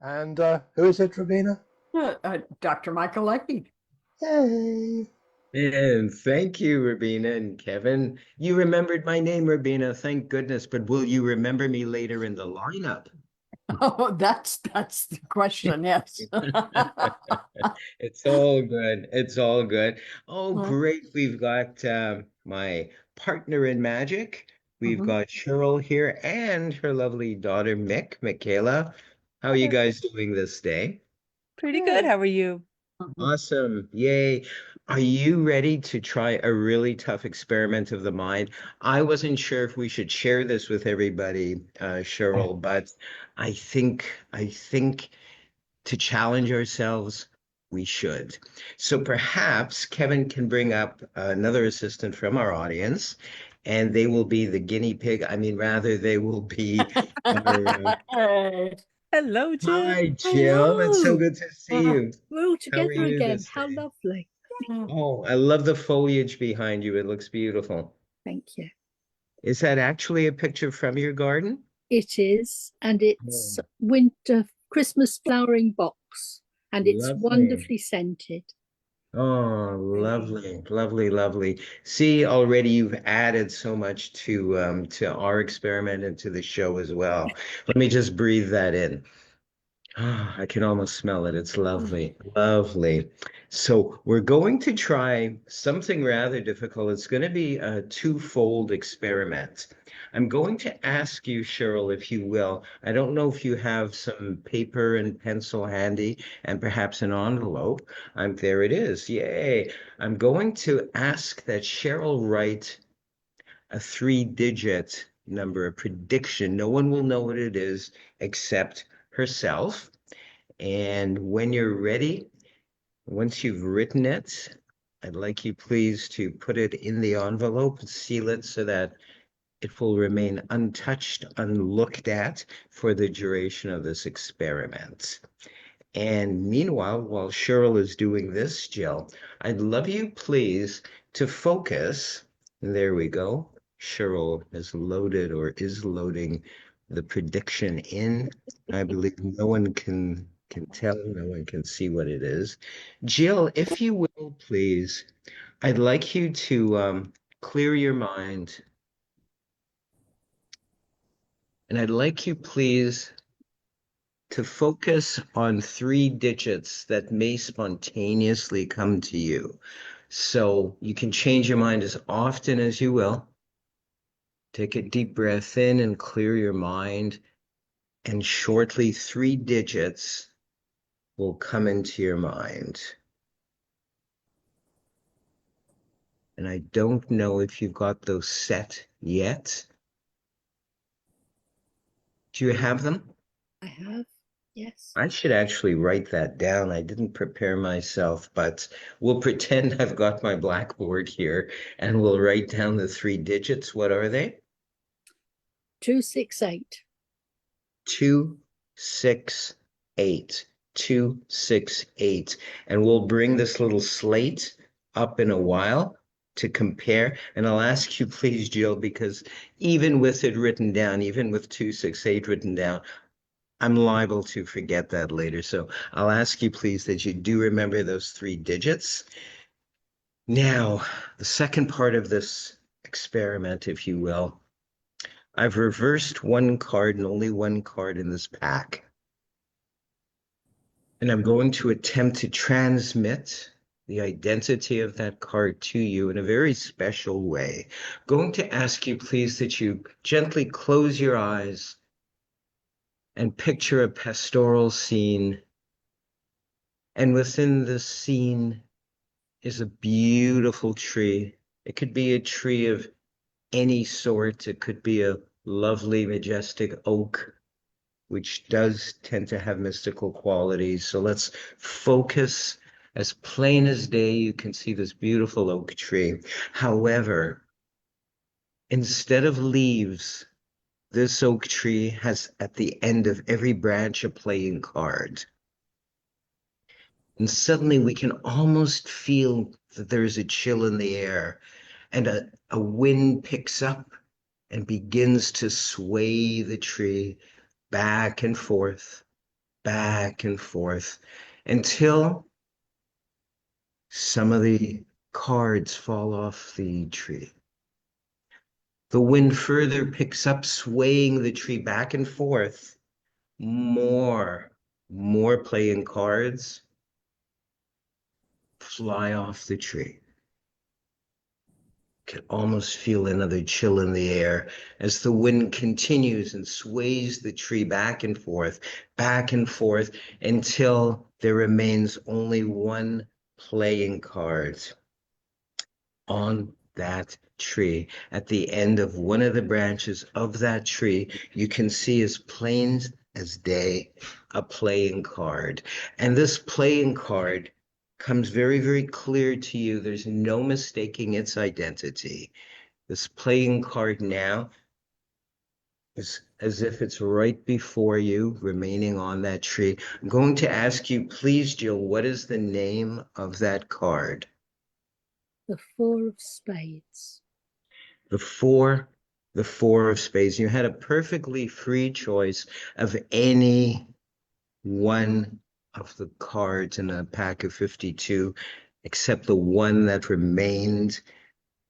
And who is it, Rabina? Dr. Michael Leckie. Yay! And thank you, Rabina and Kevin. You remembered my name, Rabina, thank goodness. But will you remember me later in the lineup? Oh, that's the question, yes. It's all good. It's all good. Oh, Mhm. great. We've got my partner in magic. We've got Cheryl here and her lovely daughter, Michaela. How are you guys doing this day? Pretty good. Yay. How are you? Mhm. Awesome. Yay. Are you ready to try a really tough experiment of the mind? I wasn't sure if we should share this with everybody, Cheryl, but I think to challenge ourselves, we should. So perhaps Kevin can bring up another assistant from our audience, and they will be the guinea pig. I mean, rather, they will be our, Hey. Hello, Jill. hi, Jill. It's so Hello. good to see you. We're all How are together you again. this How day? lovely. Oh, I love the foliage behind you. It looks beautiful. Thank you. Is that actually a picture from your garden? It is, and Oh, it's winter Christmas flowering box, and it's lovely. wonderfully scented. Oh, lovely, lovely, lovely. See, already you've added so much to our experiment and to the show as well. Let me just breathe that in. Ah, I can almost smell it. It's lovely, lovely. So we're going to try something rather difficult. It's going to be a twofold experiment. I'm going to ask you, Cheryl, if you will. I don't know if you have some paper and pencil handy and perhaps an envelope. There it is. Yay. I'm going to ask that Cheryl write a three-digit number, a prediction. No one will know what it is except herself. And when you're ready, once you've written it, I'd like you please to put it in the envelope, seal it so that it will remain untouched, unlooked at for the duration of this experiment. And meanwhile, while Cheryl is doing this, Jill, I'd love you please to focus. There we go. Cheryl has loaded or is loading the prediction in. I believe no one can tell, no one can see what it is. Jill, if you will, please, I'd like you to clear your mind, and I'd like you please to focus on three digits that may spontaneously come to you. So you can change your mind as often as you will. Take a deep breath in and clear your mind, and shortly, three digits will come into your mind. And I don't know if you've got those set yet. Do you have them? I have, yes. I should actually write that down. I didn't prepare myself, but we'll pretend I've got my blackboard here and we'll write down the three digits. What are they? 268. 268. 268. And we'll bring this little slate up in a while to compare. And I'll ask you, please, Jill, because even with it written down, even with 268 written down, I'm liable to forget that later. So I'll ask you, please, that you do remember those three digits. Now, the second part of this experiment, if you will, I've reversed one card and only one card in this pack. And I'm going to attempt to transmit the identity of that card to you in a very special way. Going to ask you, please, that you gently close your eyes and picture a pastoral scene. And within this scene is a beautiful tree. It could be a tree of any sort. It could be a lovely, majestic oak, which does tend to have mystical qualities. So let's focus. As plain as day, you can see this beautiful oak tree. However, instead of leaves, this oak tree has at the end of every branch a playing card. And suddenly we can almost feel that there's a chill in the air, and a wind picks up and begins to sway the tree back and forth. back and forth until some of the cards fall off the tree. The wind further picks up, swaying the tree back and forth. More playing cards fly off the tree. Can almost feel another chill in the air as the wind continues and sways the tree back and forth, until there remains only one playing card on that tree. At the end of one of the branches of that tree, you can see as plain as day a playing card. And this playing card comes very, very clear to you. There's no mistaking its identity. This playing card now is as if it's right before you, remaining on that tree. I'm going to ask you, please, Jill, what is the name of that card? The Four of Spades. The four of spades. You had a perfectly free choice of any one of the cards in a pack of 52, except the one that remained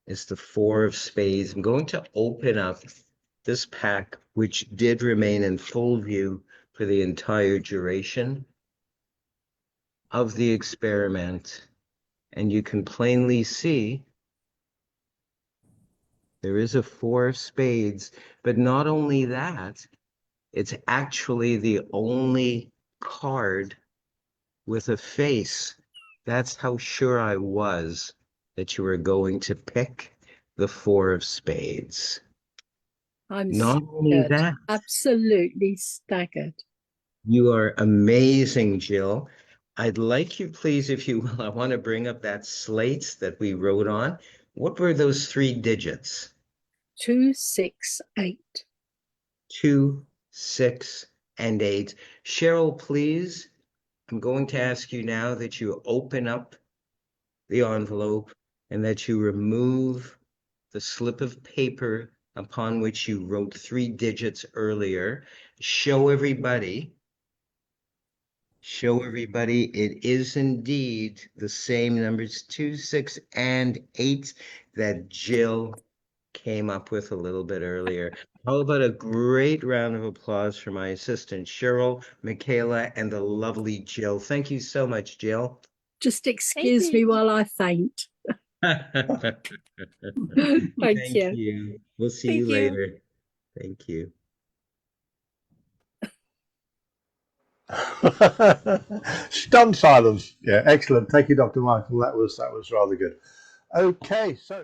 is the Four of Spades. I'm going to open up this pack, which did remain in full view for the entire duration of the experiment. And you can plainly see there is a Four of Spades, but not only that, it's actually the only card with a face. That's how sure I was that you were going to pick the Four of Spades. I'm Not only staggered, that, absolutely staggered. you are amazing, Jill. I'd like you, please, if you will, I want to bring up that slate that we wrote on. What were those three digits? 2, 6, 8. 2, 6, and 8. Cheryl, please, I'm going to ask you now that you open up the envelope and that you remove the slip of paper upon which you wrote 3 digits earlier. Show everybody it is indeed the same numbers 2, 6, and 8 that Jill came up with a little bit earlier. How about a great round of applause for my assistant Cheryl, Michaela, and the lovely Jill. Thank you so much, Jill. Just excuse me you. while I faint. Thank Thank you. you. We'll see Thank you you. later. Thank you. Stunned silence. Yeah, excellent. Thank you, Dr. Michael. That was rather good. Okay, so